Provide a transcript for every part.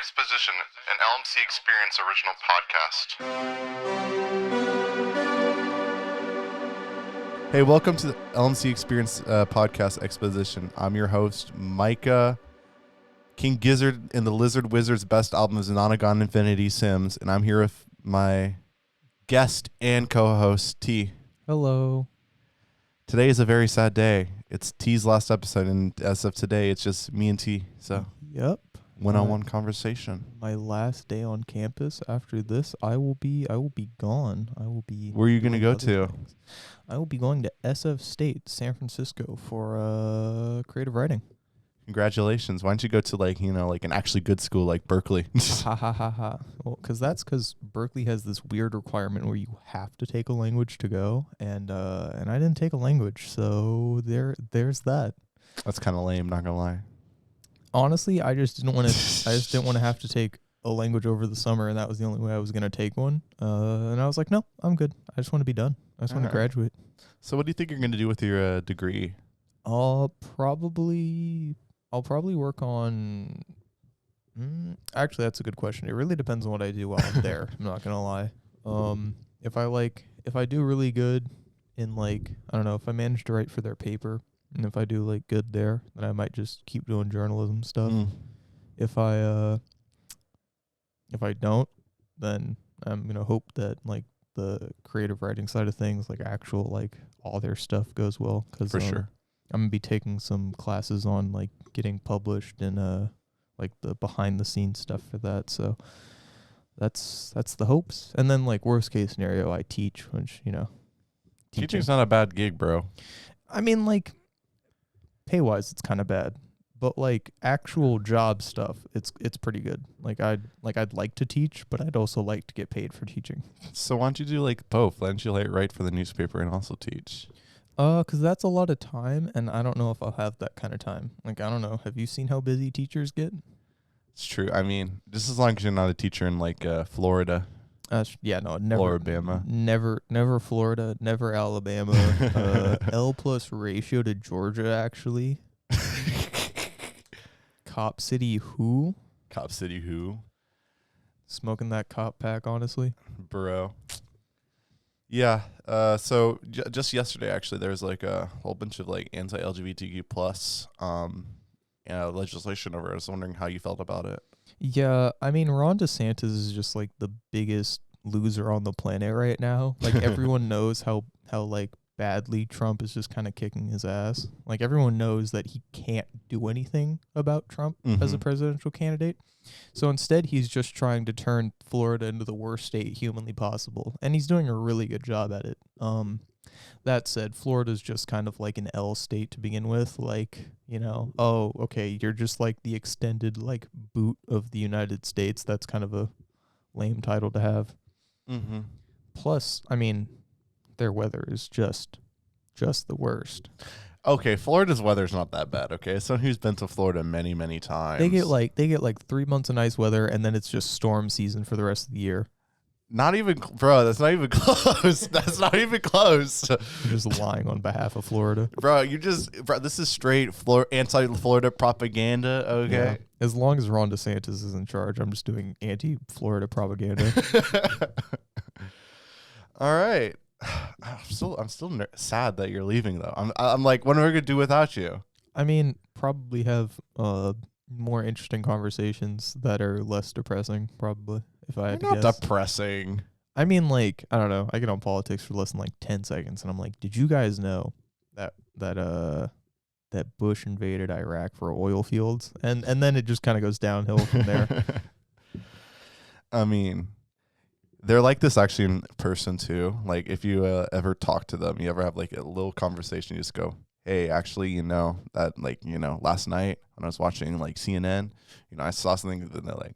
Exposition, an LMC Experience original podcast. Hey, welcome to the LMC Experience podcast Exposition. I'm your host, Micah, King Gizzard and the Lizard Wizard's best album is Nonagon Infinity Sims, and I'm here with my guest and co-host, T. Hello. Today is a very sad day. It's T's last episode, and as of today, it's just me and T. So, yep. One-on-one conversation. My last day on campus. After this, I will be gone. I will be. Where are you going to go to? Things. I will be going to SF State, San Francisco, for creative writing. Congratulations. Why don't you go to an actually good school like Berkeley? Ha ha ha ha. Well, because Berkeley has this weird requirement where you have to take a language to go, and I didn't take a language, so there's that. That's kind of lame, not gonna lie. Honestly, I just didn't want to have to take a language over the summer, and that was the only way I was going to take one. And I was like, no, I'm good. I just want to be done. I just want to graduate. So what do you think you're going to do with your degree? I'll probably work on... actually, that's a good question. It really depends on what I do while I'm there. I'm not going to lie. If I do really good in I don't know, if I manage to write for their paper, and if I do good there, then I might just keep doing journalism stuff. If I don't, then I'm gonna hope that the creative writing side of things, actual all their stuff goes well. Cause, for sure. I'm gonna be taking some classes on getting published and the behind the scenes stuff for that. So that's the hopes. And then worst case scenario, I teach, which teaching's not a bad gig, bro. I mean pay-wise, it's kind of bad, but actual job stuff, it's pretty good. I'd like to teach, but I'd also like to get paid for teaching. So why don't you do both? Why don't you write for the newspaper and also teach? Because that's a lot of time, and I don't know if I'll have that kind of time. I don't know. Have you seen how busy teachers get? It's true. I mean, just as long as you're not a teacher in Florida. Yeah, no, never. Alabama. Never Florida, never Alabama. L plus ratio to Georgia, actually. Cop City who? Cop City who? Smoking that cop pack, honestly. Bro. Yeah. So just yesterday, actually, there was a whole bunch of anti-LGBTQ plus legislation over. I was wondering how you felt about it. Yeah, I mean, Ron DeSantis is just the biggest loser on the planet right now. Everyone knows how badly Trump is just kind of kicking his ass. Everyone knows that he can't do anything about Trump as a presidential candidate. So instead, he's just trying to turn Florida into the worst state humanly possible, and he's doing a really good job at it. That said, Florida's just kind of an L state to begin with. Oh, okay, you're just the extended boot of the United States. That's kind of a lame title to have. Mm-hmm. Plus, I mean, their weather is just the worst. Okay, Florida's weather's not that bad. Okay, someone who's been to Florida many, many times. They get 3 months of nice weather, and then it's just storm season for the rest of the year. Not even, bro. That's not even close. That's not even close. You're just lying on behalf of Florida, bro. This is straight anti-Florida propaganda. Okay. Yeah. As long as Ron DeSantis is in charge, I'm just doing anti-Florida propaganda. All right. I'm still sad that you're leaving though. I'm what am I gonna do without you? I mean, probably have more interesting conversations that are less depressing. Probably, if I had to guess. Depressing. I mean, I don't know. I get on politics for less than 10 seconds, and I'm like, did you guys know that Bush invaded Iraq for oil fields? And then it just kind of goes downhill from there. I mean, they're like this actually in person too. If you ever talk to them, you ever have a little conversation, you just go, hey, actually, that last night when I was watching CNN, I saw something that they're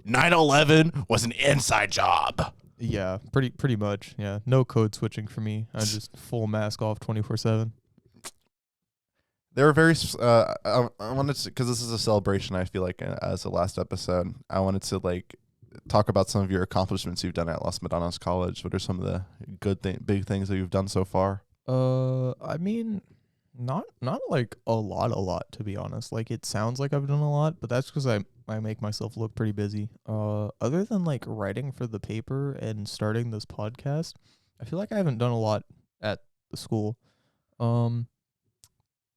9/11 was an inside job. Yeah, pretty much. Yeah, no code switching for me. I just full mask off 24/7. They were very. I wanted to, because this is a celebration. I feel as the last episode, I wanted to talk about some of your accomplishments you've done at Las Medanas College. What are some of the big things that you've done so far? I mean, Not like a lot to be honest. Like it sounds like I've done a lot, but that's because I make myself look pretty busy. Other than like writing for the paper and starting this podcast, I feel like I haven't done a lot at the school. Um,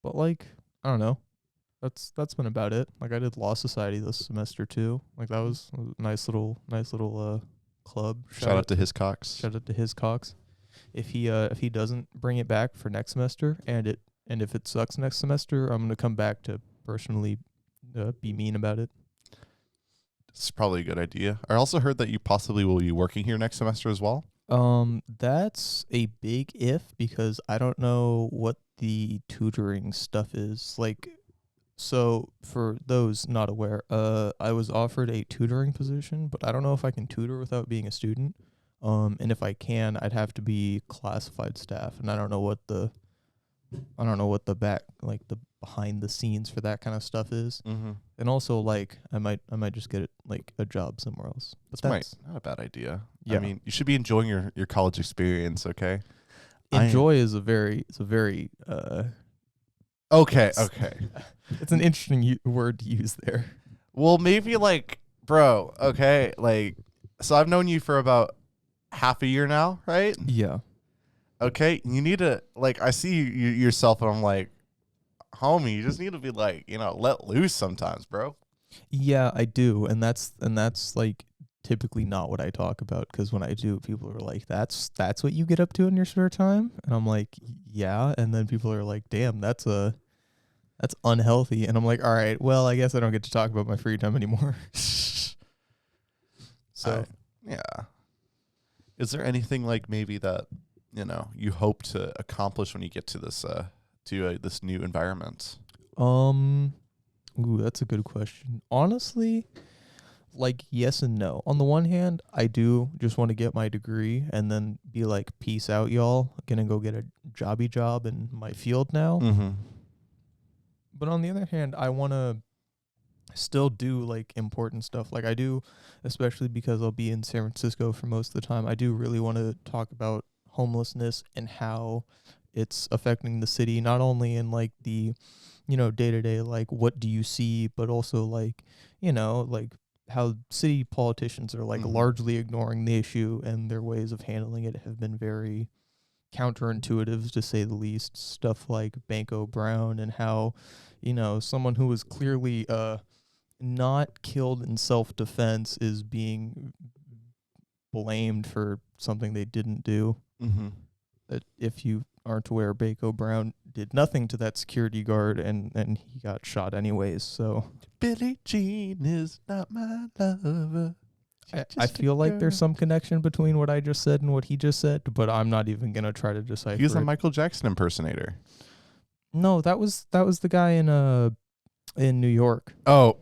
but like I don't know. That's been about it. Like I did Law Society this semester too. Like that was a nice little club. Shout out to Hiscox. Shout out to Hiscox. If he doesn't bring it back for next semester and if it sucks next semester, I'm gonna come back to personally be mean about it. It's probably a good idea. I also heard that you possibly will be working here next semester as well. That's a big if because I don't know what the tutoring stuff is. Like so for those not aware, I was offered a tutoring position, but I don't know if I can tutor without being a student. And if I can, I'd have to be classified staff, and I don't know what the back like the behind the scenes for that kind of stuff is. Mm-hmm. And also like I might just get like a job somewhere else. But That's not a bad idea. Yeah. I mean, you should be enjoying your college experience, okay? Enjoy is a very Okay. it's an interesting word to use there. Well, maybe like, bro, okay, like, so I've known you for about half a year now, right? Yeah. Okay, you need to, like, I see you yourself, and I'm like, homie, you just need to be like, let loose sometimes, bro. Yeah, I do, and that's like typically not what I talk about because when I do, people are like, "That's what you get up to in your spare time," and I'm like, "Yeah," and then people are like, "Damn, that's unhealthy," and I'm like, "All right, well, I guess I don't get to talk about my free time anymore." So, yeah. Is there anything like maybe that you hope to accomplish when you get to this this new environment? Ooh, that's a good question. Honestly, like yes and no. On the one hand, I do just want to get my degree and then be like, peace out, y'all. Gonna go get a job in my field now. Mm-hmm. But on the other hand, I want to still do like important stuff. Like I do, especially because I'll be in San Francisco for most of the time. I do really want to talk about homelessness and how it's affecting the city, not only in like the day to day, like what do you see, but also like, like how city politicians are like largely ignoring the issue and their ways of handling it have been very counterintuitive to say the least. Stuff like Banco Brown and how, someone who was clearly not killed in self-defense is being blamed for something they didn't do. Mm-hmm. That if you aren't aware, Banco Brown did nothing to that security guard and he got shot anyways. So Billie Jean is not my lover. I feel like there's some connection between what I just said and what he just said, but I'm not even gonna try to decipher. He was a it. Michael Jackson impersonator. No, that was the guy in New York. Oh,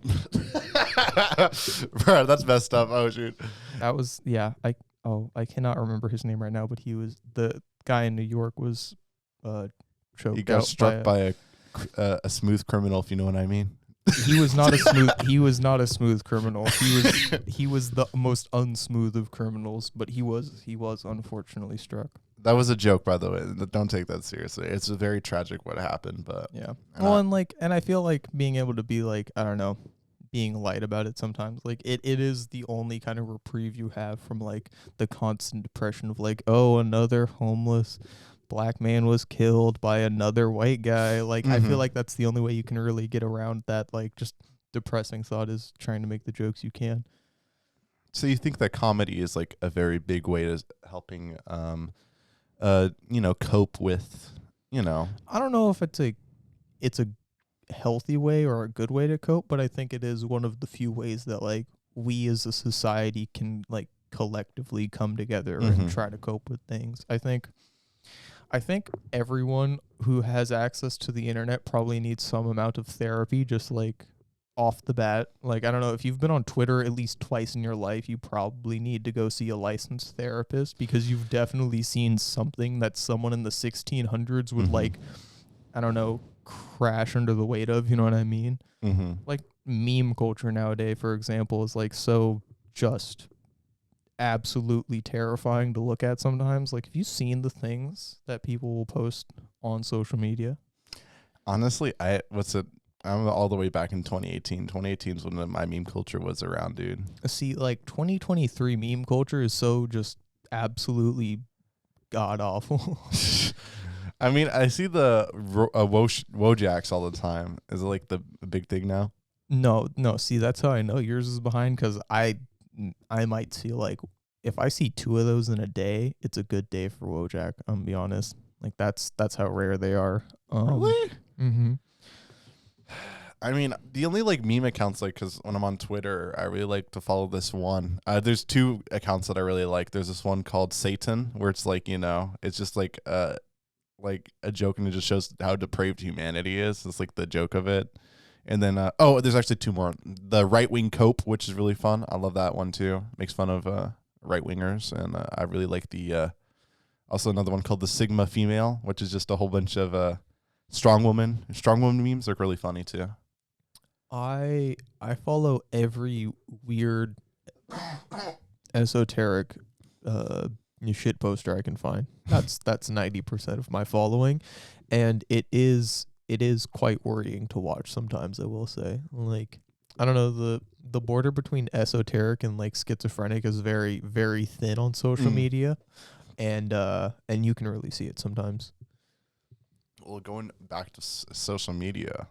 bro, that's messed up. Oh shoot, that was I cannot remember his name right now, but he was the guy in New York was choked. He got out struck by a smooth criminal, if you know what I mean. He was not a smooth criminal. He was the most unsmooth of criminals, but he was unfortunately struck. That was a joke, by the way. Don't take that seriously. It's very tragic what happened, but yeah. And I feel like being able to be like, I don't know, being light about it sometimes. Like it is the only kind of reprieve you have from like the constant depression of like, oh, another homeless black man was killed by another white guy. Like I feel like that's the only way you can really get around that like just depressing thought is trying to make the jokes you can. So you think that comedy is like a very big way to helping cope with, I don't know if it's a healthy way or a good way to cope, but I think it is one of the few ways that like we as a society can like collectively come together and try to cope with things. I think everyone who has access to the internet probably needs some amount of therapy, just like off the bat. Like, I don't know, if you've been on Twitter at least twice in your life, you probably need to go see a licensed therapist because you've definitely seen something that someone in the 1600s would like, I don't know, crash under the weight of, you know what I mean? Like meme culture nowadays, for example, is like so just absolutely terrifying to look at sometimes. Like, have you seen the things that people will post on social media? Honestly, I'm all the way back in 2018. 2018 is when my meme culture was around, dude. See, like 2023 meme culture is so just absolutely god awful. I mean, I see the Wojaks all the time. Is it like the big thing now? No, no. See, that's how I know yours is behind, because I might see, like, if I see 2 of those in a day, it's a good day for Wojak. I'm gonna be honest. Like that's how rare they are. Really? Mm-hmm. I mean, the only like meme accounts, like, because when I'm on Twitter, I really like to follow this one. There's 2 accounts that I really like. There's this one called Satan, where it's like, it's just like a joke, and it just shows how depraved humanity is. It's like the joke of it. And then, there's actually 2 more. The Right Wing Cope, which is really fun. I love that one too. Makes fun of right wingers, and I really like the also another one called the Sigma Female, which is just a whole bunch of strong woman memes. Are really funny too. I follow every weird esoteric shit poster I can find. That's 90% of my following, and it is quite worrying to watch sometimes, I will say. Like, I don't know, the border between esoteric and like schizophrenic is very, very thin on social media, and you can really see it sometimes. Well, going back to social media,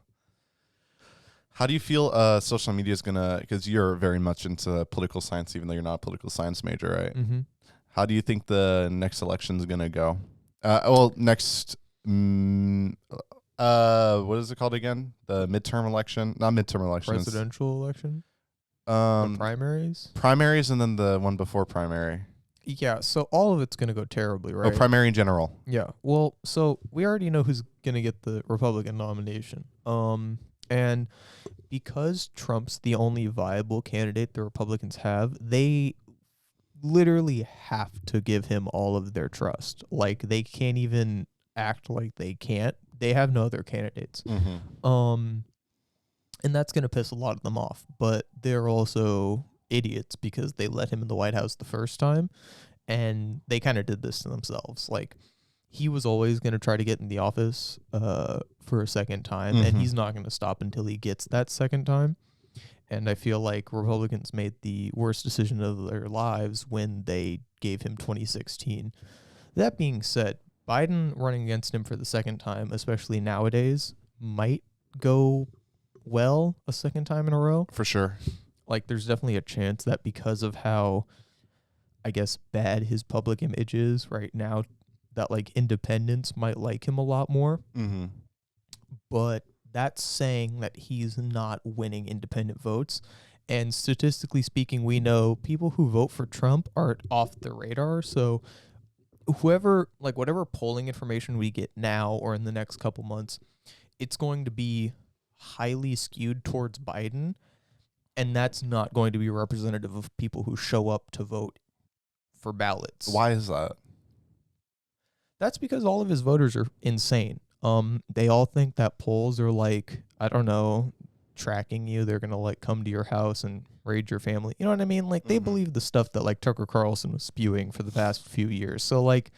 how do you feel social media is gonna? Because you're very much into political science, even though you're not a political science major, right? Mm-hmm. How do you think the next election is gonna go? Next. What is it called again? The midterm election, not midterm elections. Presidential election. The primaries. Primaries, and then the one before primary. Yeah, so all of it's going to go terribly, right? Oh, primary in general. Yeah. Well, so we already know who's going to get the Republican nomination. And because Trump's the only viable candidate the Republicans have, they literally have to give him all of their trust. Like, they can't even act like they can't. They have no other candidates. Mm-hmm. And that's going to piss a lot of them off, but they're also idiots because they let him in the White House the first time, and they kind of did this to themselves. Like, he was always going to try to get in the office for a second time, and he's not going to stop until he gets that second time. And I feel like Republicans made the worst decision of their lives when they gave him 2016. That being said, Biden running against him for the second time, especially nowadays, might go well a second time in a row. For sure. Like, there's definitely a chance that because of how, I guess, bad his public image is right now, that like independents might like him a lot more. Mm-hmm. But that's saying that he's not winning independent votes. And statistically speaking, we know people who vote for Trump are off the radar. So whoever, like, whatever polling information we get now or in the next couple months, it's going to be highly skewed towards Biden. And that's not going to be representative of people who show up to vote for ballots. Why is that? That's because all of his voters are insane. They all think that polls are like, I don't know, tracking you. They're going to like come to your house and raid your family. You know what I mean? Like, they believe the stuff that like Tucker Carlson was spewing for the past few years. So like,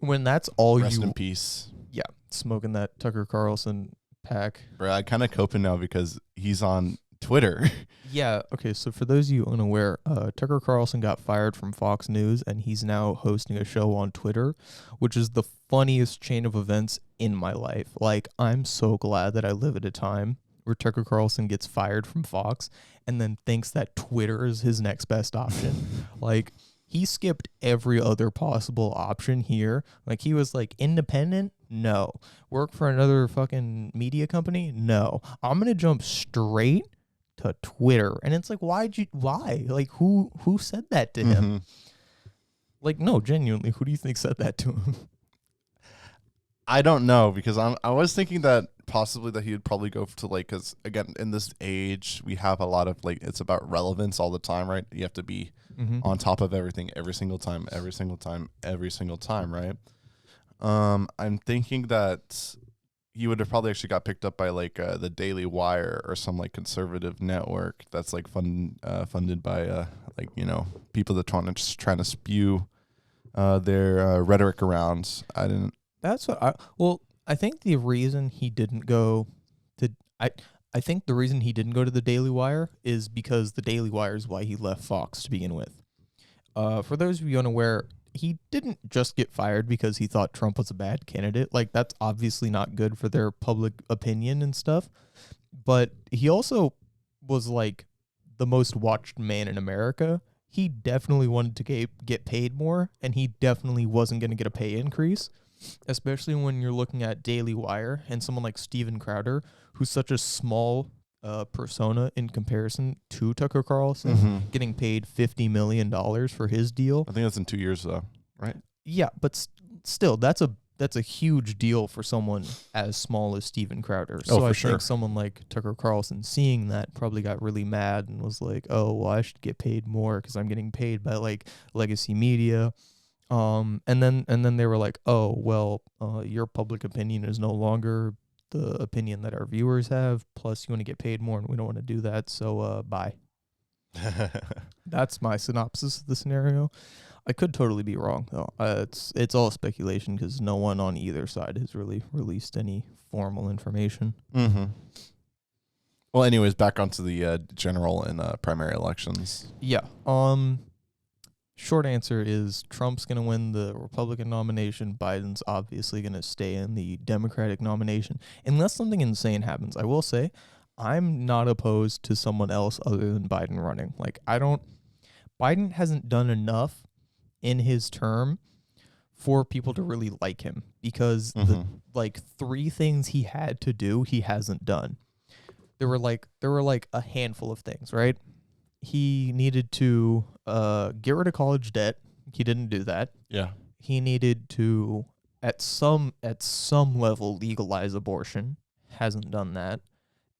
when that's all Rest in peace. Yeah, smoking that Tucker Carlson pack. Bro, I kind of coping now because he's on Twitter. Yeah, okay, so for those of you unaware, Tucker Carlson got fired from Fox News, and he's now hosting a show on Twitter, which is the funniest chain of events in my life. Like, I'm so glad that I live at a time where Tucker Carlson gets fired from Fox and then thinks that Twitter is his next best option. Like, he skipped every other possible option here. Like, he was like, independent? No. Work for another fucking media company? No. I'm going to jump straight to Twitter. And it's like, why? Like, who said that to him? Like, no, genuinely, who do you think said that to him? I don't know, because I was thinking that possibly that he would probably go to, like, because again, in this age, we have a lot of, like, it's about relevance all the time, right? You have to be on top of everything every single time, right? I'm thinking that he would have probably actually got picked up by like the Daily Wire or some like conservative network that's like funded by like, you know, people that trying to spew their rhetoric around. That's what well, I think the reason he didn't go to I I think the reason he didn't go to the Daily Wire is because the Daily Wire is why he left Fox to begin with. For those of you unaware, he didn't just get fired because he thought Trump was a bad candidate. Like, that's obviously not good for their public opinion and stuff. But he also was like the most watched man in America. He definitely wanted to get paid more, and he definitely wasn't going to get a pay increase, especially when you're looking at Daily Wire and someone like Steven Crowder, who's such a small persona in comparison to Tucker Carlson, getting paid $50 million for his deal. I think that's in 2 years, though, right? Yeah, but still, that's a huge deal for someone as small as Steven Crowder. So I think someone like Tucker Carlson, seeing that, probably got really mad and was like, "Oh, well, I should get paid more because I'm getting paid by like legacy media." And then they were like, "Oh, well, your public opinion is no longer the opinion that our viewers have. Plus, you want to get paid more, and we don't want to do that. So, bye." That's my synopsis of the scenario. I could totally be wrong, though. It's all speculation because no one on either side has really released any formal information. Well, anyways, back onto the general and primary elections. Yeah. Short answer is Trump's going to win the Republican nomination. Biden's obviously going to stay in the Democratic nomination. Unless something insane happens. I will say, I'm not opposed to someone else other than Biden running. Like, Biden hasn't done enough in his term for people to really like him because the three things he had to do, he hasn't done. There were like a handful of things, right? He needed to get rid of college debt. He didn't do that. Yeah. He needed to at some level legalize abortion. Hasn't done that.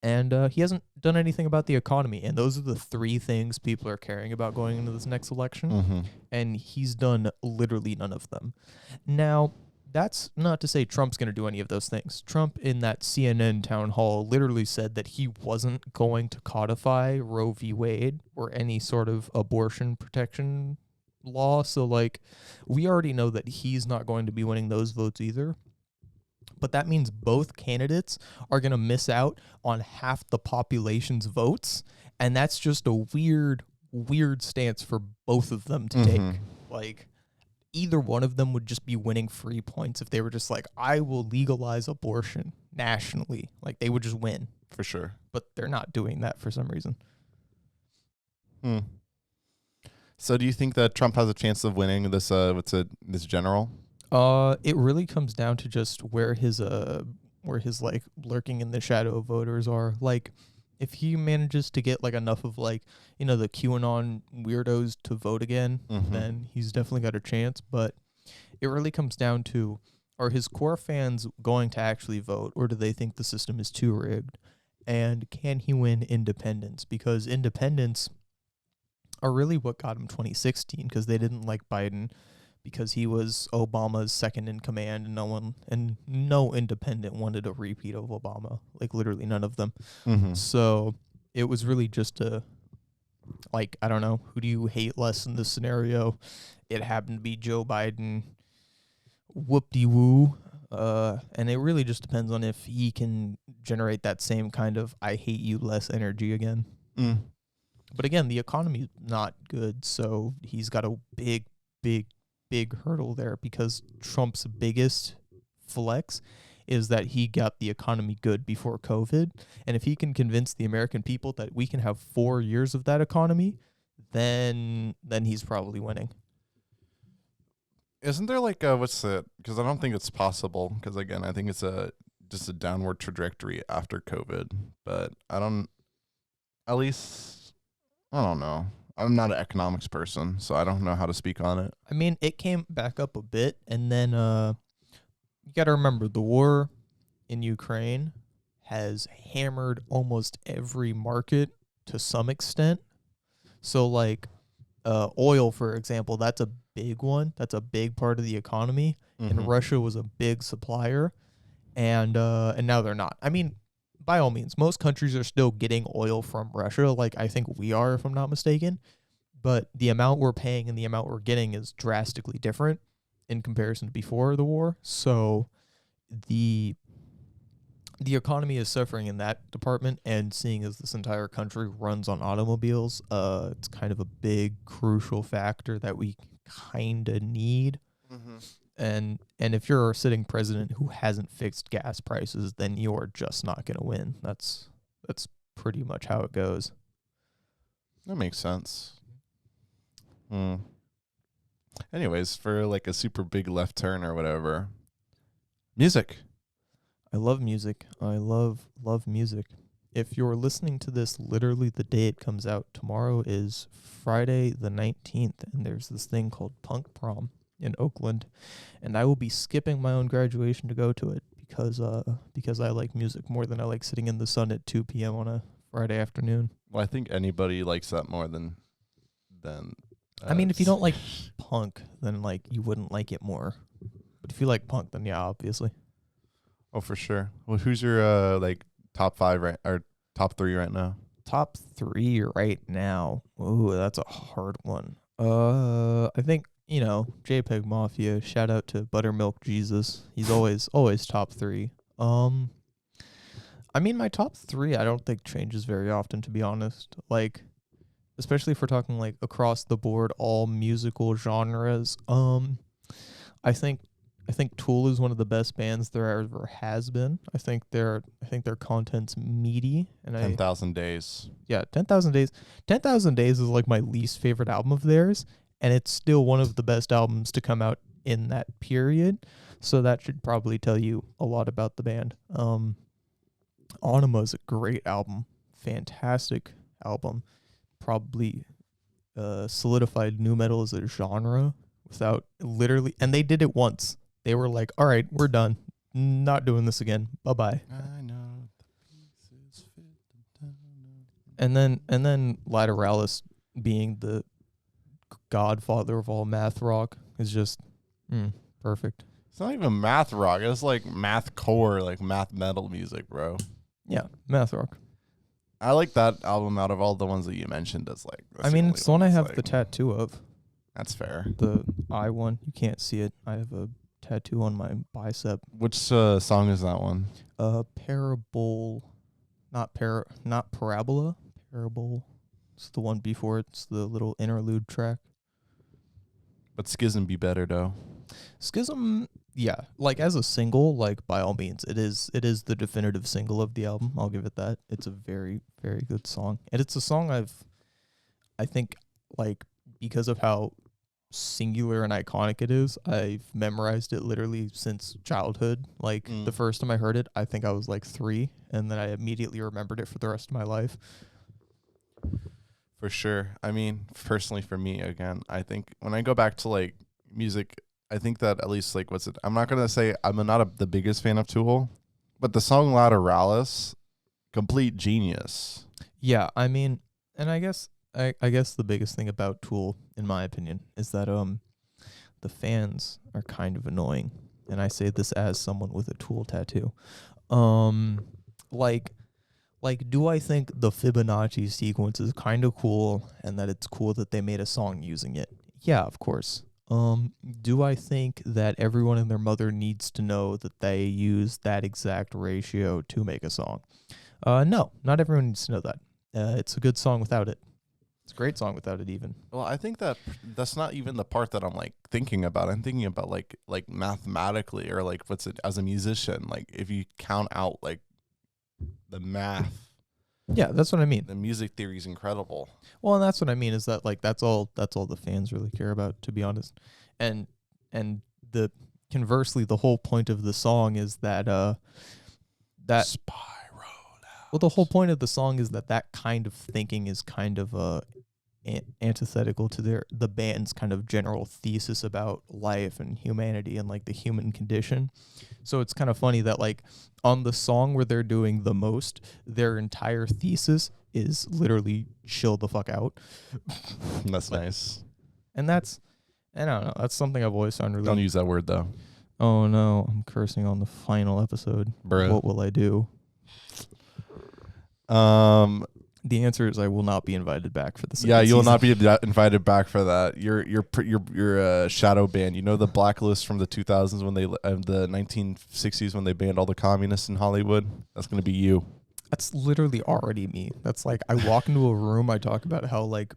And he hasn't done anything about the economy. And those are the three things people are caring about going into this next election. And he's done literally none of them. Now, that's not to say Trump's going to do any of those things. Trump, in that CNN town hall, literally said that he wasn't going to codify Roe v. Wade or any sort of abortion protection law. So, like, we already know that he's not going to be winning those votes either. But that means both candidates are going to miss out on half the population's votes. And that's just a weird stance for both of them to take. Like, either one of them would just be winning free points if they were just like, I will legalize abortion nationally. Like, they would just win. For sure. But they're not doing that for some reason. So do you think that Trump has a chance of winning this this general? It really comes down to just where his like lurking in the shadow voters are. Like, if he manages to get like enough of like, you know, the QAnon weirdos to vote again, then he's definitely got a chance. But it really comes down to, are his core fans going to actually vote, or do they think the system is too rigged? And can he win independents? Because independents are really what got him 2016, because they didn't like Biden because he was Obama's second in command, and no independent wanted a repeat of Obama. Like, literally none of them. So it was really just like, I don't know, who do you hate less in this scenario? It happened to be Joe Biden. Whoop-de-woo. And it really just depends on if he can generate that same kind of I hate you less energy again. But again, the economy's not good, so he's got a big hurdle there, because Trump's biggest flex is that he got the economy good before COVID. And if he can convince the American people that we can have 4 years of that economy, then he's probably winning. Isn't there like because I don't think it's possible, because again, I think it's just a downward trajectory after COVID, but I don't know. I'm not an economics person, so I don't know how to speak on it. I mean, it came back up a bit, and then you got to remember, the war in Ukraine has hammered almost every market to some extent. So, like, oil, for example, that's a big one. That's a big part of the economy, and Russia was a big supplier, and now they're not. I mean, by all means, most countries are still getting oil from Russia, like I think we are, if I'm not mistaken. But the amount we're paying and the amount we're getting is drastically different in comparison to before the war. So the the economy is suffering in that department, and seeing as this entire country runs on automobiles, it's kind of a big crucial factor that we kind of need. Mm-hmm. And if you're a sitting president who hasn't fixed gas prices, then you're just not going to win. That's pretty much how it goes. That makes sense. Anyways, for like a super big left turn or whatever, music. I love music. I love music. If you're listening to this literally the day it comes out, tomorrow is Friday the 19th, and there's this thing called Punk Prom in Oakland, and I will be skipping my own graduation to go to it because I like music more than I like sitting in the sun at 2 p.m. on a Friday afternoon. Well, I think anybody likes that more than. I mean, if you don't like punk, then like you wouldn't like it more. But if you like punk, then yeah, obviously. Oh, for sure. Well, who's your like top 5 right or top 3 right now? Top 3 right now. Ooh, that's a hard one. I think, JPEG Mafia. Shout out to Buttermilk Jesus. He's always top 3. I mean, my top 3 I don't think changes very often, to be honest. Like, especially if we're talking like across the board, all musical genres. I think Tool is one of the best bands there ever has been. I think their content's meaty, and 10,000 Days. Yeah, 10,000 Days. 10,000 Days is like my least favorite album of theirs, and it's still one of the best albums to come out in that period. So that should probably tell you a lot about the band. Anima is a great album, fantastic album. Probably solidified nu metal as a genre without literally, and they did it once. They were like, all right, we're done. Not doing this again. Bye-bye. I know the pieces fit. And then Lateralis, being the godfather of all math rock, is just perfect. It's not even math rock. It's like math core, like math metal music, bro. Yeah, math rock. I like that album out of all the ones that you mentioned. As like, I mean, it's the one I have the tattoo of. That's fair. The I one. You can't see it. I have a tattoo on my bicep. Which song is that one? Parable, not Parabola. Parable. It's the one before it. It's the little interlude track. But Schism be better though. Schism, yeah, like as a single, like by all means, it is the definitive single of the album. I'll give it that. It's a very, very good song, and it's a song I think, like, because of how singular and iconic it is, I've memorized it literally since childhood. Like the first time I heard it, I think I was like 3, and then I immediately remembered it for the rest of my life. For sure. I mean, personally for me, again, I think when I go back to like music, I think that at least like I'm not gonna say I'm not the biggest fan of Tool, but the song Lateralis, complete genius. Yeah, I mean, and I guess the biggest thing about Tool, in my opinion, is that the fans are kind of annoying, and I say this as someone with a Tool tattoo. Like, do I think the Fibonacci sequence is kind of cool, and that it's cool that they made a song using it? Yeah, of course. Do I think that everyone and their mother needs to know that they use that exact ratio to make a song? No, not everyone needs to know that. It's a good song without it. It's a great song without it even. Well, I think that's not even the part that I'm like thinking about. I'm thinking about like mathematically, or like what's it as a musician, like if you count out like the math. Yeah, that's what I mean. The music theory is incredible. Well, and that's what I mean is that like that's all the fans really care about, to be honest. And the conversely, the whole point of the song is that spiral out. Well, the whole point of the song is that kind of thinking is kind of antithetical to the band's kind of general thesis about life and humanity and like the human condition. So it's kind of funny that like on the song where they're doing the most, their entire thesis is literally chill the fuck out. That's nice. And I don't know, that's something I've always found really... Don't use that word though. Oh no, I'm cursing on the final episode. Bruh. What will I do? The answer is I will not be invited back for the second Yeah, you will season. not be invited back for that. You're shadow banned. You know the blacklist from the 2000s when the 1960s when they banned all the communists in Hollywood. That's gonna be you. That's literally already me. That's like I walk into a room, I talk about how like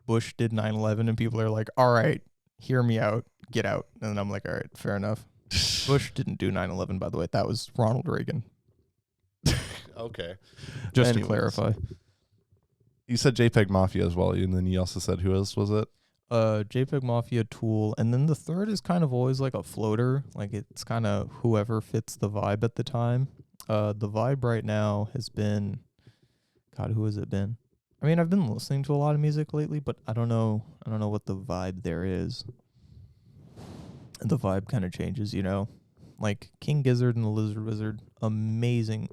Bush did 9/11, and people are like, "All right, hear me out, get out." And then I'm like, "All right, fair enough." Bush didn't do 9/11, by the way. That was Ronald Reagan. Okay. Just Anyways. to clarify. You said JPEG Mafia as well, and then you also said who else was it? JPEG Mafia, Tool, and then the third is kind of always like a floater. Like it's kind of whoever fits the vibe at the time. The vibe right now has been, God, who has it been? I mean, I've been listening to a lot of music lately, but I don't know what the vibe there is. And the vibe kind of changes, you know. Like King Gizzard and the Lizard Wizard, amazing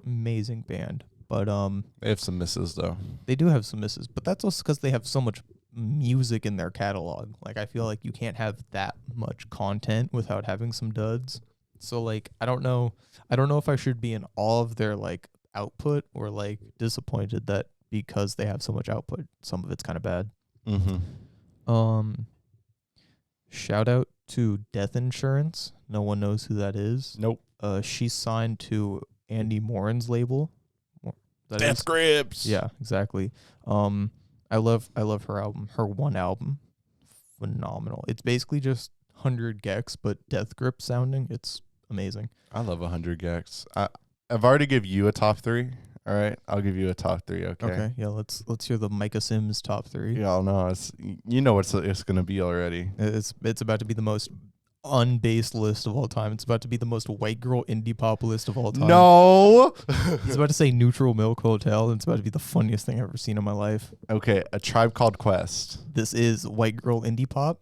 band. But They have some misses though. they do have some misses, but that's also because they have so much music in their catalog. Like I feel like you can't have that much content without having some duds. So like I don't know if I should be in awe of their like output or like disappointed that because they have so much output, some of it's kind of bad. Mm-hmm. Shout out to Death Insurance. No one knows who that is. Nope. She's signed to Andy Morin's label. Death Grips. Yeah, exactly. I love her album. Her one album, phenomenal. It's basically just 100 gex, but Death Grip sounding. It's amazing. I love 100 gex. I've already give you a top 3. All right, I'll give you a top 3. Okay. Yeah. Let's hear the Micah Sims top 3. Yeah, I'll know. You know what it's gonna be already. It's about to be the most unbased list of all time. It's about to be the most white girl indie pop list of all time. No. It's about to say Neutral Milk Hotel, and it's about to be the funniest thing I've ever seen in my life. Okay, A Tribe Called Quest. This is white girl indie pop.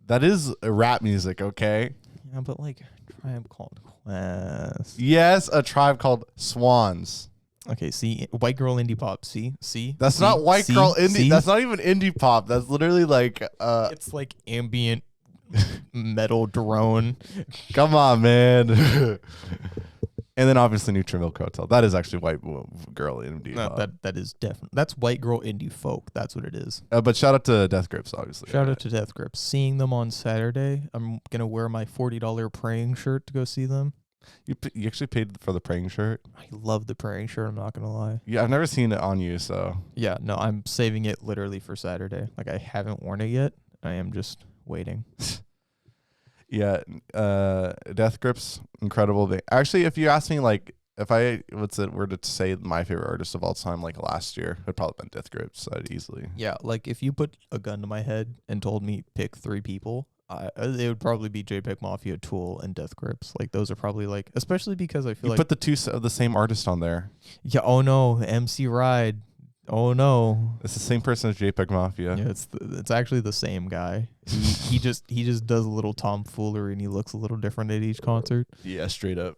That is rap music, okay? Yeah, but like Tribe Called Quest. Yes, A Tribe Called Swans. Okay, see, white girl indie pop. See. That's not white girl indie. See? That's not even indie pop. That's literally like It's like ambient metal drone. come on, man. And then obviously Neutral Milk Hotel. That is actually white girl indie No, pop. that is definitely that's white girl indie folk. That's what it is. But shout out to Death Grips, obviously. Shout out to Death Grips. Seeing them on Saturday. I'm gonna wear my $40 praying shirt to go see them. You actually paid for the praying shirt? I love the praying shirt. I'm not gonna lie. Yeah, I've never seen it on you, so. Yeah, no, I'm saving it literally for Saturday. Like I haven't worn it yet. I am just waiting. Yeah, Death Grips, incredible. Actually, if you ask me, like, if I were to say my favorite artist of all time, like last year, it'd probably been Death Grips. I'd easily. Yeah, like if you put a gun to my head and told me pick 3 people, it would probably be JPEG Mafia, Tool, and Death Grips. Like those are probably like, especially because I feel You like put the two of the same artist on there. yeah. Oh no, MC Ride. Oh no. It's the same person as JPEG Mafia. Yeah, it's actually the same guy. He just does a little tomfoolery and he looks a little different at each concert. Yeah, straight up.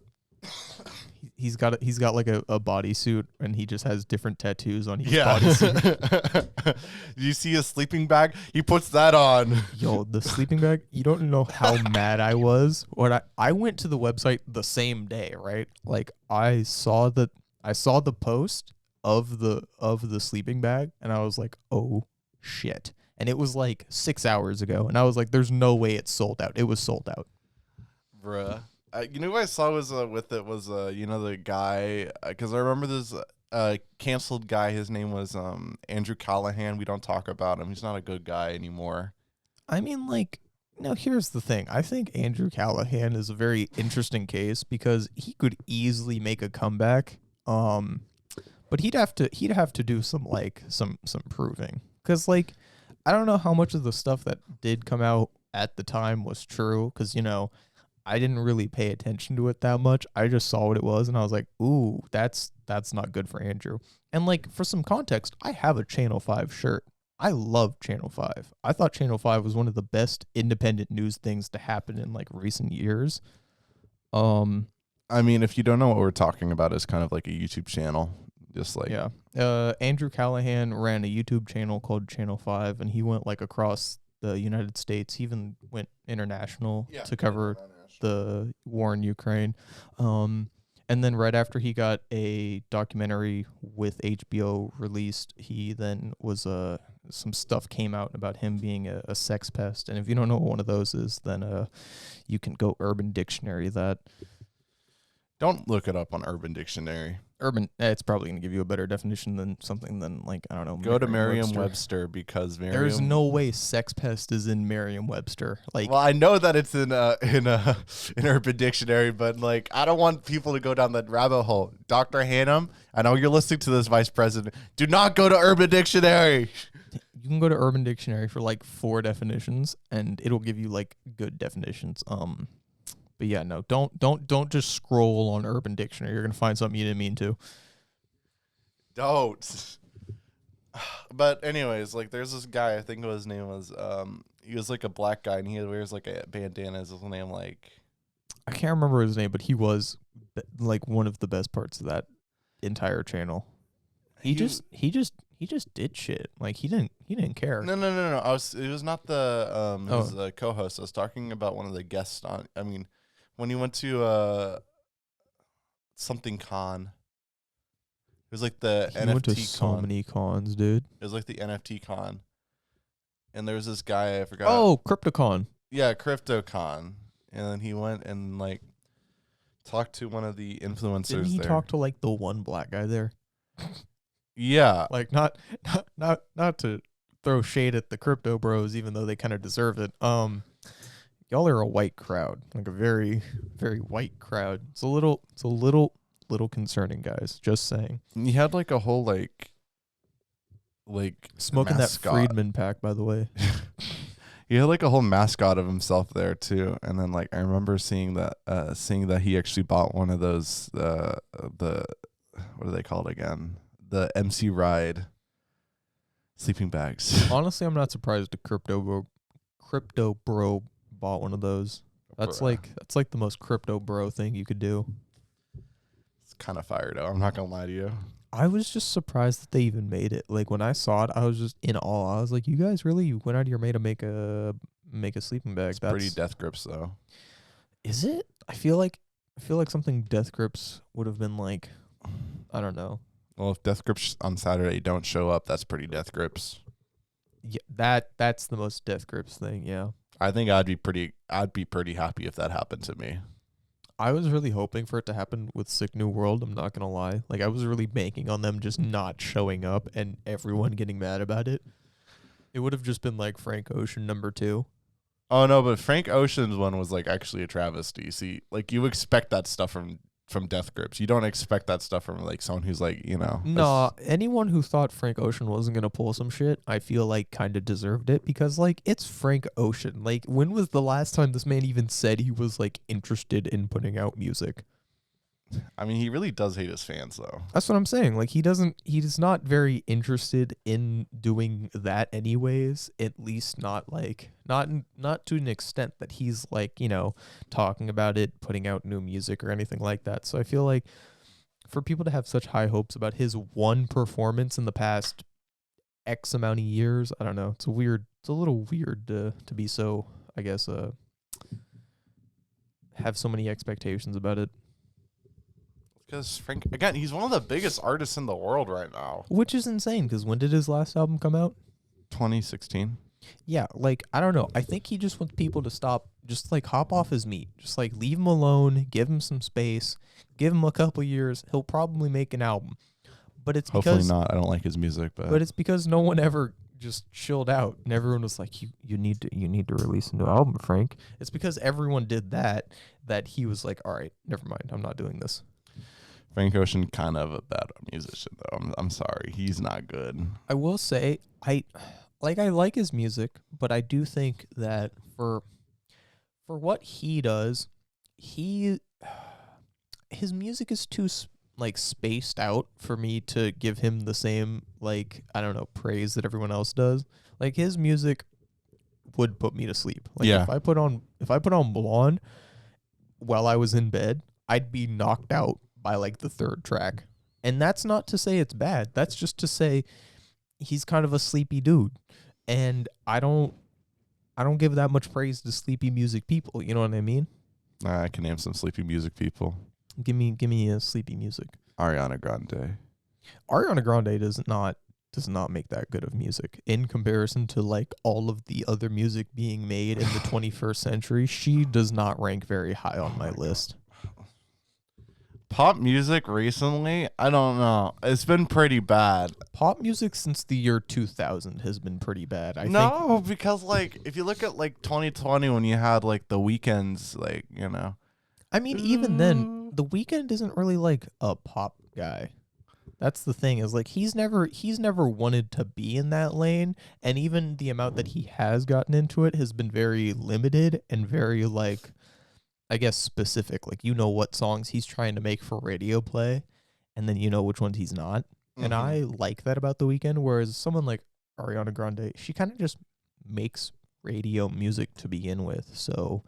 He's got like a bodysuit and he just has different tattoos on each Yeah. bodysuit. You see a sleeping bag? He puts that on. Yo, the sleeping bag. You don't know how mad I was when I went to the website the same day, right? Like I saw the post of the sleeping bag and I was like, oh shit. And it was like 6 hours ago and I was like, there's no way it's sold out. It was sold out. Bruh. You know who I saw was with it was you know, the guy, because I remember this canceled guy. His name was Andrew Callahan. We don't talk about him. He's not a good guy anymore. I mean, like, no, here's the thing. I think Andrew Callahan is a very interesting case because he could easily make a comeback. But he'd have to do some proving. Cause like, I don't know how much of the stuff that did come out at the time was true. Cause you know, I didn't really pay attention to it that much. I just saw what it was and I was like, ooh, that's not good for Andrew. And like, for some context, I have a Channel 5 shirt. I love Channel 5. I thought Channel 5 was one of the best independent news things to happen in like recent years. I mean, if you don't know what we're talking about, it's kind of like a YouTube channel. Just like, yeah. Andrew Callahan ran a YouTube channel called Channel 5 and he went like across the United States. He even went international to cover the war in Ukraine. And And then right after he got a documentary with HBO released, he then was some stuff came out about him being a sex pest. And if you don't know what one of those is, then you can go Urban Dictionary that. Don't look it up on Urban Dictionary. It's probably going to give you a better definition than something than, like, I don't know. Go to Merriam-Webster because There's no way sex pest is in Merriam-Webster. Like, well, I know that it's in Urban Dictionary, but like, I don't want people to go down that rabbit hole. Dr. Hannum, I know you're listening to this, Vice President. Do not go to Urban Dictionary. You can go to Urban Dictionary for like 4 definitions, and it'll give you like good definitions. But yeah, no, don't just scroll on Urban Dictionary. You're gonna find something you didn't mean to. Don't. But anyways, like, there's this guy. I think his name was he was like a black guy, and he wears like a bandana. Is his name like? I can't remember his name, but he was like one of the best parts of that entire channel. He just did shit. Like, he didn't care. No. It was not the it was the co-host. I was talking about one of the guests on. I mean, when he went to something con. It was like the He NFT went to con. so many cons, dude. It was like the NFT con. And there was this guy, I forgot. Oh, CryptoCon. Yeah, CryptoCon. And then he went and like talked to one of the influencers. Didn't he talk to like the one black guy there? Yeah. Like, not to throw shade at the crypto bros, even though they kind of deserve it. Y'all are a white crowd, like a very, very white crowd. It's a little concerning, guys. Just saying. He had like a whole like smoking mascot. that Friedman pack, by the way. He had like a whole mascot of himself there too, and then like I remember seeing that he actually bought one of those the what do they call it again? The MC Ride sleeping bags. Honestly, I'm not surprised the crypto bro bought one of those. That's like the most crypto bro thing you could do. It's kind of fire though. I'm not gonna lie to you. I was just surprised that they even made it. Like, when I saw it, I was just in awe. I was like, you guys really went out of your way to make a sleeping bag. That's pretty Death Grips though. Is it? I feel like something Death Grips would have been like, I don't know. Well, if Death Grips on Saturday don't show up, that's pretty Death Grips. Yeah, that's the most Death Grips thing, yeah. I think I'd be pretty happy if that happened to me. I was really hoping for it to happen with Sick New World, I'm not gonna lie. Like, I was really banking on them just not showing up and everyone getting mad about it. It would have just been like Frank Ocean #2. Oh no, but Frank Ocean's one was like actually a travesty. See, like, you expect that stuff from Death Grips. You don't expect that stuff from like someone who's like, you know. No, anyone who thought Frank Ocean wasn't going to pull some shit, I feel like kind of deserved it, because like, it's Frank Ocean. Like, when was the last time this man even said he was like interested in putting out music? I mean, he really does hate his fans though. That's what I'm saying. Like, he's not very interested in doing that anyways, at least not like, not to an extent that he's like, you know, talking about it, putting out new music or anything like that. So I feel like for people to have such high hopes about his one performance in the past X amount of years, I don't know. It's a little weird to be so, I guess, have so many expectations about it. Because Frank, again, he's one of the biggest artists in the world right now. Which is insane, because when did his last album come out? 2016. Yeah, like, I don't know. I think he just wants people to stop, just like hop off his meat. Just like leave him alone, give him some space, give him a couple years. He'll probably make an album. But it's hopefully because, not. I don't like his music, but it's because no one ever just chilled out and everyone was like, you need to release a new album, Frank. It's because everyone did that he was like, all right, never mind, I'm not doing this. Frank Ocean kind of a bad musician though. I'm sorry, he's not good. I will say I like his music, but I do think that for what he does, his music is too like spaced out for me to give him the same, like, I don't know, praise that everyone else does. Like, his music would put me to sleep. Like, yeah. if I put on Blonde while I was in bed, I'd be knocked out by like the third track. And that's not to say it's bad. That's just to say he's kind of a sleepy dude. And I don't give that much praise to sleepy music people. You know what I mean? I can name some sleepy music people. Give me a sleepy music. Ariana Grande. Ariana Grande does not make that good of music in comparison to like all of the other music being made in the 21st century. She does not rank very high on my list. Pop music recently, I don't know. It's been pretty bad. Pop music since the year 2000 has been pretty bad. I think because like if you look at like 2020 when you had like the weekends, like, you know. I mean, even then, The Weeknd isn't really like a pop guy. That's the thing, is like he's never wanted to be in that lane, and even the amount that he has gotten into it has been very limited and very like, I guess, specific. Like, you know what songs he's trying to make for radio play, and then you know which ones he's not. And I like that about The Weeknd, whereas someone like Ariana Grande, she kind of just makes radio music to begin with, so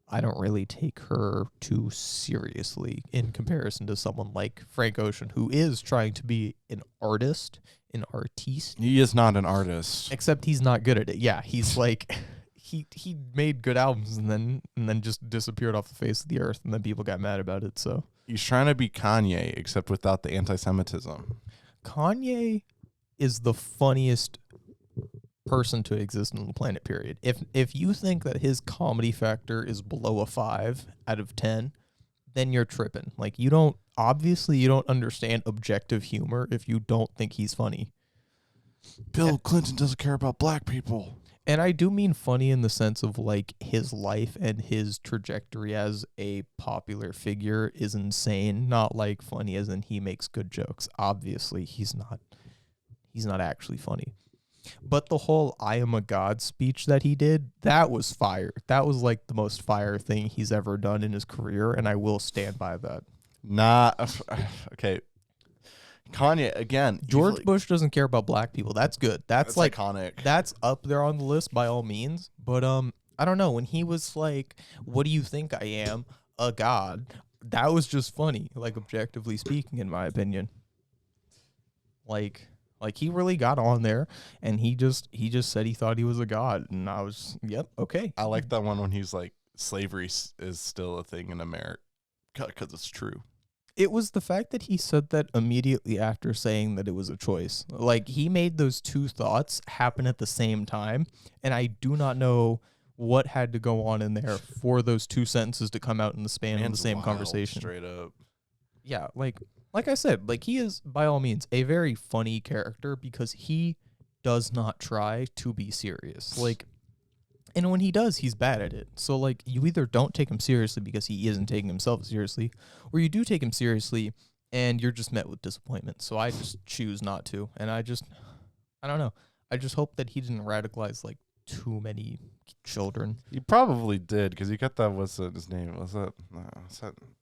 I don't really take her too seriously in comparison to someone like Frank Ocean, who is trying to be an artiste. He is not an artist. Except he's not good at it. Yeah, he's like he made good albums and then just disappeared off the face of the earth, and then people got mad about it. So he's trying to be Kanye, except without the anti-Semitism. Kanye is the funniest person to exist on the planet, period. If you think that his comedy factor is below a 5 out of 10, then you're tripping. Like, you don't understand objective humor if you don't think he's funny. Bill Clinton doesn't care about black people. And I do mean funny in the sense of like his life and his trajectory as a popular figure is insane, not like funny as in he makes good jokes. Obviously, he's not actually funny. But the whole I am a god speech that he did, that was fire. That was like the most fire thing he's ever done in his career, and I will stand by that. Okay. Kanye, again. George Bush doesn't care about black people. That's good. That's like iconic. That's up there on the list by all means. But I don't know. When he was like, what do you think I am? A god. That was just funny, like objectively speaking, in my opinion. Like he really got on there, and he just said he thought he was a god, and I was, yep, okay. I like that one when he's like, slavery is still a thing in America, because it's true. It was the fact that he said that immediately after saying that it was a choice. Like, he made those two thoughts happen at the same time, and I do not know what had to go on in there for those two sentences to come out in the span of the same conversation. Straight up. Yeah, like I said, like, he is, by all means, a very funny character because he does not try to be serious. Like, and when he does, he's bad at it. So, like, you either don't take him seriously because he isn't taking himself seriously, or you do take him seriously and you're just met with disappointment. So I just choose not to. And I don't know. I just hope that he didn't radicalize, like, too many children. He probably did, because he got that, what's his name? What's that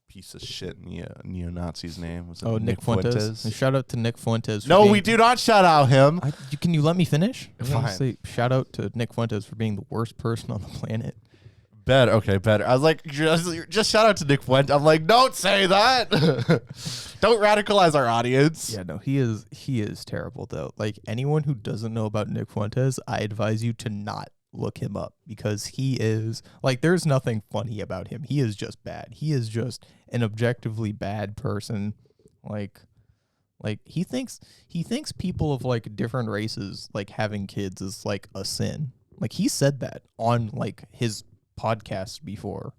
piece of shit neo-Nazi's name? Was it Nick Fuentes? Shout out to Nick Fuentes. No, we do not shout out him. Can you let me finish? Fine. Shout out to Nick Fuentes for being the worst person on the planet. Better. I was like, just shout out to Nick Fuentes. I'm like, don't say that. Don't radicalize our audience. Yeah, no, he is terrible, though. Like, anyone who doesn't know about Nick Fuentes, I advise you to not look him up, because he is, like, there's nothing funny about him. He is just bad. He is just an objectively bad person. Like he thinks people of, like, different races, like, having kids is, like, a sin. Like, he said that on, like, his podcast before,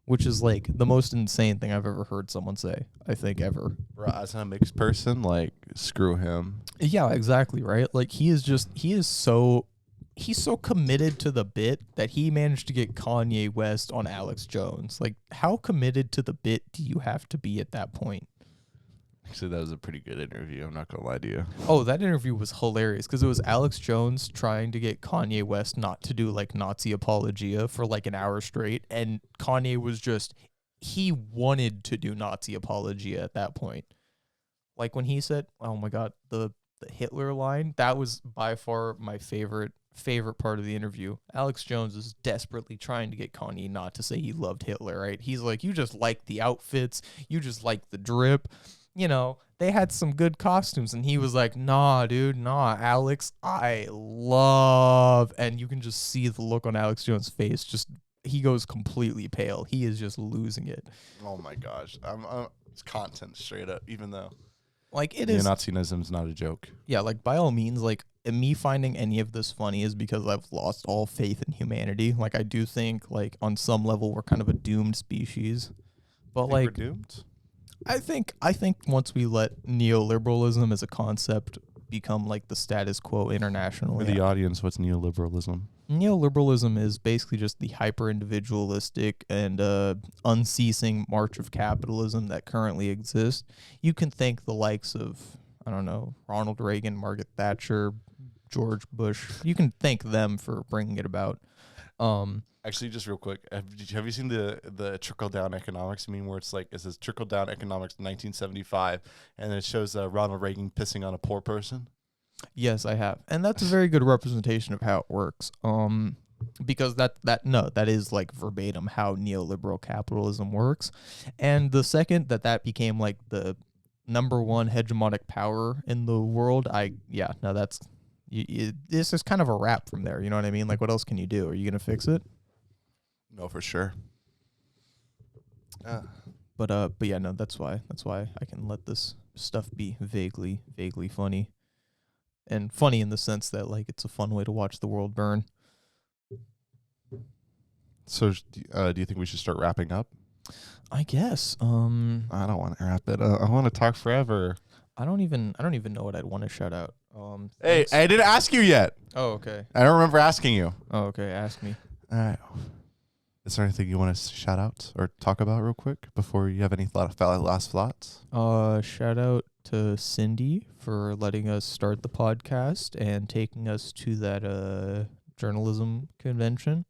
which is, like, the most insane thing I've ever heard someone say, I think, ever. Bro, as a mixed person, like, screw him. Yeah, exactly, right? Like, he's so committed to the bit that he managed to get Kanye West on Alex Jones. Like, how committed to the bit do you have to be at that point? Actually, that was a pretty good interview. I'm not going to lie to you. Oh, that interview was hilarious because it was Alex Jones trying to get Kanye West not to do, like, Nazi apologia for, like, an hour straight. And Kanye was he wanted to do Nazi apologia at that point. Like, when he said, oh my God, the Hitler line, that was by far my favorite part of the interview. Alex Jones is desperately trying to get Kanye not to say he loved Hitler, right? He's like, you just like the outfits, you just like the drip. You know, they had some good costumes, and he was like, nah, dude, nah, Alex, I love, and you can just see the look on Alex Jones' face, just he goes completely pale. He is just losing it. Oh my gosh, it's content straight up. Even though Like it is. Neo-Nazism is not a joke. Yeah, like by all means, like me finding any of this funny is because I've lost all faith in humanity. Like I do think, like on some level, we're kind of a doomed species. But like, we're doomed. I think once we let neoliberalism as a concept become like the status quo internationally. For the audience, what's neoliberalism? Neoliberalism is basically just the hyper-individualistic and unceasing march of capitalism that currently exists. You can thank the likes of, I don't know, Ronald Reagan, Margaret Thatcher, George Bush. You can thank them for bringing it about. Actually, just real quick, have you seen the trickle-down economics meme where it's like, it says trickle-down economics 1975, and it shows Ronald Reagan pissing on a poor person? Yes, I have. And that's a very good representation of how it works. Because that is like verbatim how neoliberal capitalism works. And the second that became like the number one hegemonic power in the world, that's this is kind of a wrap from there. You know what I mean? Like, what else can you do? Are you going to fix it? No, for sure. But yeah, no, that's why I can let this stuff be vaguely funny. And funny in the sense that, like, it's a fun way to watch the world burn. So, do you think we should start wrapping up? I guess. I don't want to wrap it up. I want to talk forever. I don't even know what I'd want to shout out. Hey, I didn't ask you yet. Oh, okay. I don't remember asking you. Oh, okay. Ask me. All right. Is there anything you want to shout out or talk about real quick before you have any last thoughts? Shout out to Cindy for letting us start the podcast and taking us to that journalism convention.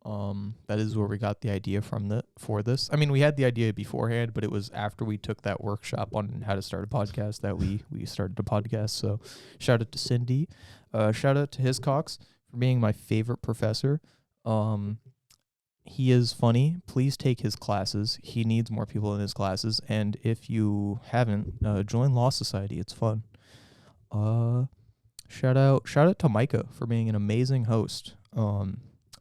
That is where we got the idea for this. I mean, we had the idea beforehand, but it was after we took that workshop on how to start a podcast that we started a podcast. So shout out to Cindy. Shout out to Hiscox for being my favorite professor. He is funny. Please take his classes. He needs more people in his classes. And if you haven't, join Law Society. It's fun. Shout out to Micah for being an amazing host.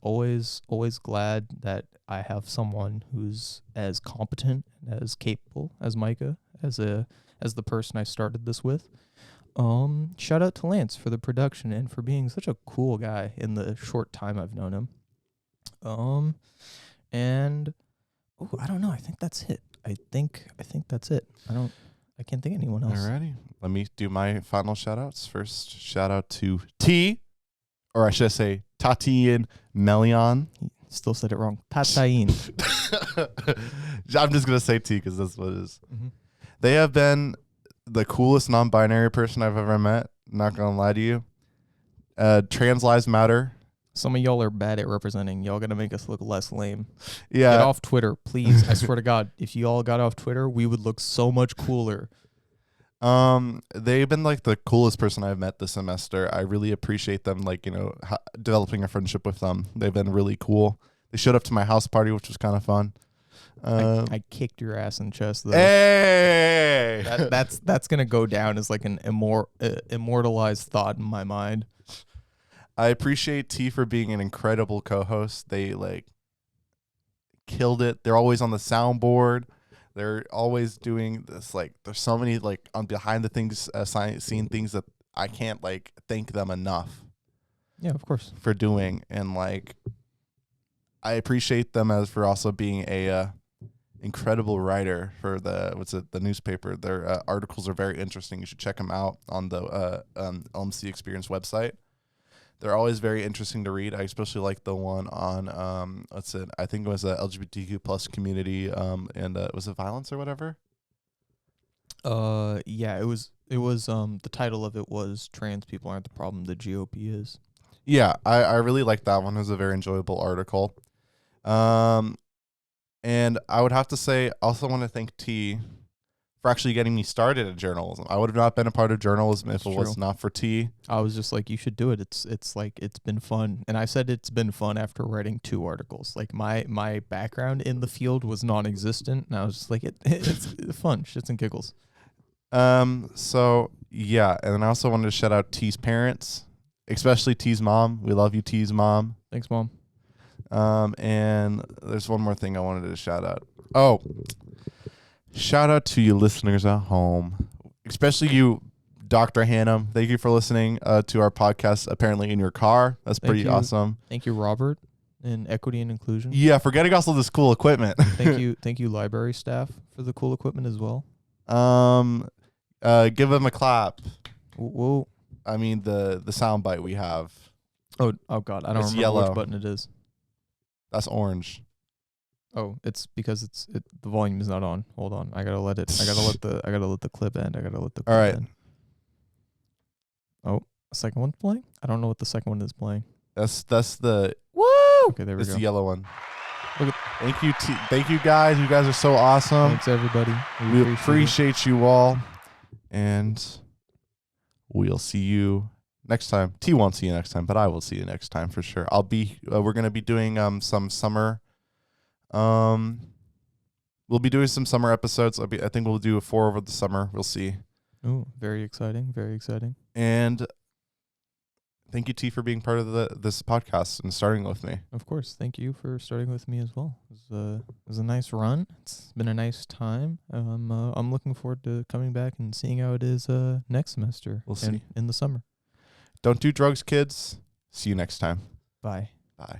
Always glad that I have someone who's as competent and as capable as Micah, as the person I started this with. Shout out to Lance for the production and for being such a cool guy in the short time I've known him. I don't know. I think that's it. I think that's it. I can't think of anyone else. Alrighty. Let me do my final shout outs. First, shout out to T, or I should say Tatihn Mellieon. Still said it wrong. Tatihn. I'm just going to say T because that's what it is. Mm-hmm. They have been the coolest non-binary person I've ever met. Not going to lie to you. Trans Lives Matter. Some of y'all are bad at representing. Y'all gonna make us look less lame. Yeah. Get off Twitter, please. I swear to God, if you all got off Twitter, we would look so much cooler. They've been like the coolest person I've met this semester. I really appreciate them, like, developing a friendship with them. They've been really cool. They showed up to my house party, which was kind of fun. I kicked your ass in chest though. Hey, that's gonna go down as like an immortalized thought in my mind. I appreciate T for being an incredible co-host. They like killed it. They're always on the soundboard. They're always doing this. Like, there's so many like on behind the things, scene things that I can't like thank them enough. Yeah, of course. For doing, and like I appreciate them as for also being a incredible writer for the newspaper. Their articles are very interesting. You should check them out on the LMC Experience website. They're always very interesting to read. I especially like the one on I think it was a LGBTQ plus community and was it violence or whatever? Yeah, it was the title of it was Trans People Aren't the Problem, the GOP Is. Yeah, I really liked that one. It was a very enjoyable article. And I would have to say, also want to thank T for actually getting me started in journalism. I would have not been a part of journalism if it was not for T. I was just like, you should do it. It's like, it's been fun. And I said it's been fun after writing 2 articles. Like my background in the field was non-existent. And I was just like, it's fun. Shits and giggles. So yeah. And then I also wanted to shout out T's parents, especially T's mom. We love you, T's mom. Thanks, Mom. And there's one more thing I wanted to shout out. Oh, shout out to you listeners at home, especially you, Dr. Hannum. Thank you for listening to our podcast, apparently in your car. That's pretty awesome. Thank you, Robert, in Equity and Inclusion. Yeah, for getting also this cool equipment. Thank you, library staff, for the cool equipment as well. Give them a clap. Whoa. I mean, the sound bite we have. Oh God, I don't remember yellow. which button it is. That's orange. Oh, it's because the volume is not on. Hold on, I gotta let the clip end. All right. end. Oh, the second one's playing. I don't know what the second one is playing. That's the Woo. Okay, there we it's go. the yellow one. Look Thank you, thank you guys. You guys are so awesome. Thanks everybody. We appreciate you all, and we'll see you next time. T won't see you next time, but I will see you next time for sure. I'll be. We're gonna be doing some summer. We'll be doing some summer episodes. I think we'll do 4 over the summer. We'll see. Oh, very exciting! Very exciting. And thank you, T, for being part of this podcast and starting with me. Of course, thank you for starting with me as well. It was a nice run. It's been a nice time. I'm looking forward to coming back and seeing how it is next semester. We'll see. In the summer. Don't do drugs, kids. See you next time. Bye. Bye.